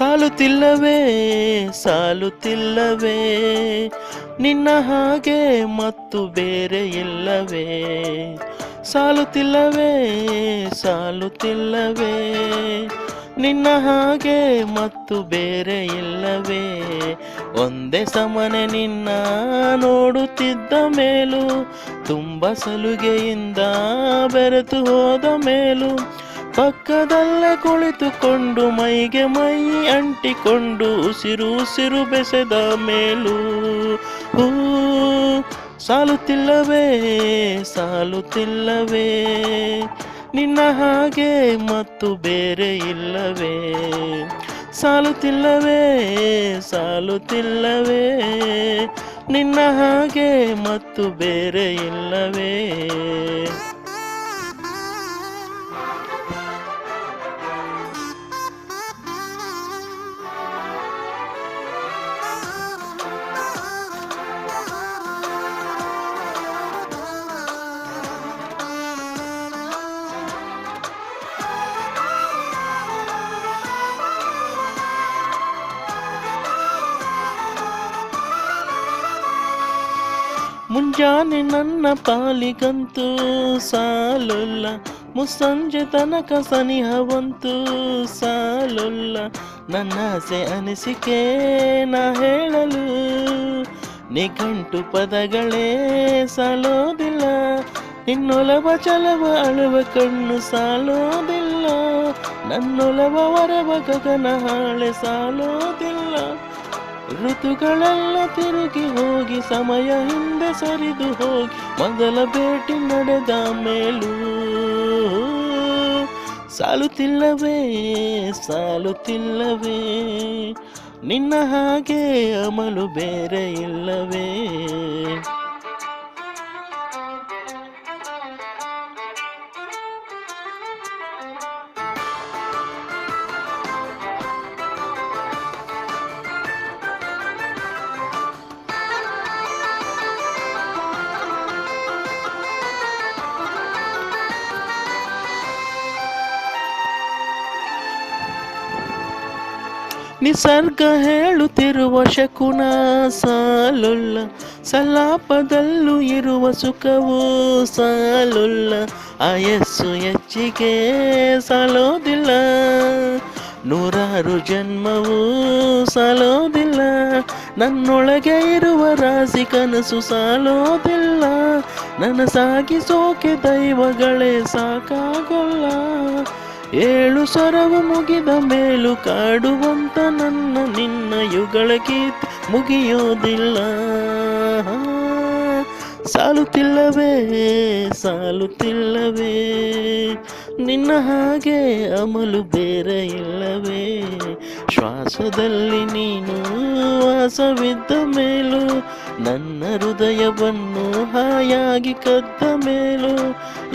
ಸಾಲುತ್ತಿಲ್ಲವೇ ಸಾಲುತ್ತಿಲ್ಲವೇ ನಿನ್ನ ಹಾಗೆ ಮತ್ತು ಬೇರೆ ಇಲ್ಲವೇ ಸಾಲುತ್ತಿಲ್ಲವೇ ಸಾಲುತ್ತಿಲ್ಲವೇ ನಿನ್ನ ಹಾಗೆ ಮತ್ತು ಬೇರೆ ಇಲ್ಲವೇ ಒಂದೇ ಸಮನೆ ನಿನ್ನ ನೋಡುತ್ತಿದ್ದ ಮೇಲೂ ತುಂಬ ಸಲುಗೆಯಿಂದ ಬೆರೆತು ಹೋದ ಮೇಲೂ ಪಕ್ಕದಲ್ಲೇ ಕುಳಿತುಕೊಂಡು ಮೈಗೆ ಮೈ ಅಂಟಿಕೊಂಡು ಉಸಿರು ಉಸಿರು ಬೆಸೆದ ಮೇಲೂ ಸಾಲುತ್ತಿಲ್ಲವೇ ಸಾಲುತ್ತಿಲ್ಲವೇ ನಿನ್ನ ಹಾಗೆ ಮತ್ತು ಬೇರೆ ಇಲ್ಲವೇ ಸಾಲುತ್ತಿಲ್ಲವೇ ಸಾಲುತ್ತಿಲ್ಲವೇ ನಿನ್ನ ಹಾಗೆ ಮತ್ತು ಬೇರೆ ಇಲ್ಲವೇ ಮುಂಜಾನೆ ನನ್ನ ಪಾಲಿಗಂತೂ ಸಾಲೊಲ್ಲ ಮುಸ್ಸಂಜೆ ತನಕ ಸನಿಹವಂತೂ ಸಾಲೊಲ್ಲ ನನ್ನ ಆಸೆ ಅನಿಸಿಕೆ ನಾ ಹೇಳಲು ನಿಘಂಟು ಪದಗಳೇ ಸಾಲೋದಿಲ್ಲ ನಿನ್ನೊಲವ ಚಲವ ಅಳುವ ಕಣ್ಣು ಸಾಲೋದಿಲ್ಲ ನನ್ನೊಲವ ವರವ ಗಗನ ಹಾಳೆ ಸಾಲೋದಿಲ್ಲ ಋತುಗಳೆಲ್ಲ ತಿರುಗಿ ಹೋಗಿ ಸಮಯ ಹಿಂದೆ ಸರಿದು ಹೋಗಿ ಮೊದಲ ಭೇಟಿ ನಡೆದ ಮೇಲೂ ಸಾಲುತ್ತಿಲ್ಲವೇ ಸಾಲುತ್ತಿಲ್ಲವೇ ನಿನ್ನ ಹಾಗೆ ಅಮಲು ಬೇರೆ ಇಲ್ಲವೇ ನಿಸರ್ಗ ಹೇಳುತ್ತಿರುವ ಶಕುನ ಸಾಲೊಲ್ಲ ಸಲಾಪದಲ್ಲೂ ಇರುವ ಸುಖವೂ ಸಾಲೊಲ್ಲ ಆಯಸ್ಸು ಹೆಚ್ಚಿಗೆ ಸಾಲೋದಿಲ್ಲ ನೂರಾರು ಜನ್ಮವೂ ಸಾಲೋದಿಲ್ಲ ನನ್ನೊಳಗೆ ಇರುವ ರಾಶಿ ಕನಸು ಸಾಲೋದಿಲ್ಲ ನನ್ನ ಸಾಗಿಸೋಕೆ ದೈವಗಳೇ ಸಾಕಾಗೊಲ್ಲ ಏಳು ಸ್ವರವು ಮುಗಿದ ಮೇಲೂ ಕಾಡುವಂತ ನನ್ನ ನಿನ್ನ ಯುಗಳ ಗೀತೆ ಮುಗಿಯೋದಿಲ್ಲ ಸಾಲುತ್ತಿಲ್ಲವೇ ಸಾಲುತ್ತಿಲ್ಲವೇ ನಿನ್ನ ಹಾಗೆ ಅಮಲು ಬೇರೆ ಇಲ್ಲವೇ ಶ್ವಾಸದಲ್ಲಿ ನೀನು ವಾಸವಿದ್ದ ಮೇಲೂ ನನ್ನ ಹೃದಯವನ್ನು ಹಾಯಾಗಿ ಕದ್ದ ಮೇಲೂ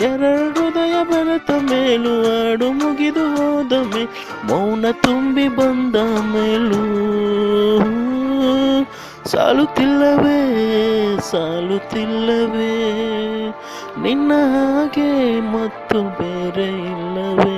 ಎರಡು ಹೃದಯ ಬೆರೆತ ಮೇಲೂ ಹಾಡು ಮುಗಿದು ಹೋದ ಮೇಲೆ ಮೌನ ತುಂಬಿ ಬಂದ ಮೇಲೂ ಸಾಲುತ್ತಿಲ್ಲವೇ ಸಾಲುತ್ತಿಲ್ಲವೇ ನಿನ್ನ ಹಾಗೆ ಮತ್ತು ಬೇರೆ ಇಲ್ಲವೇ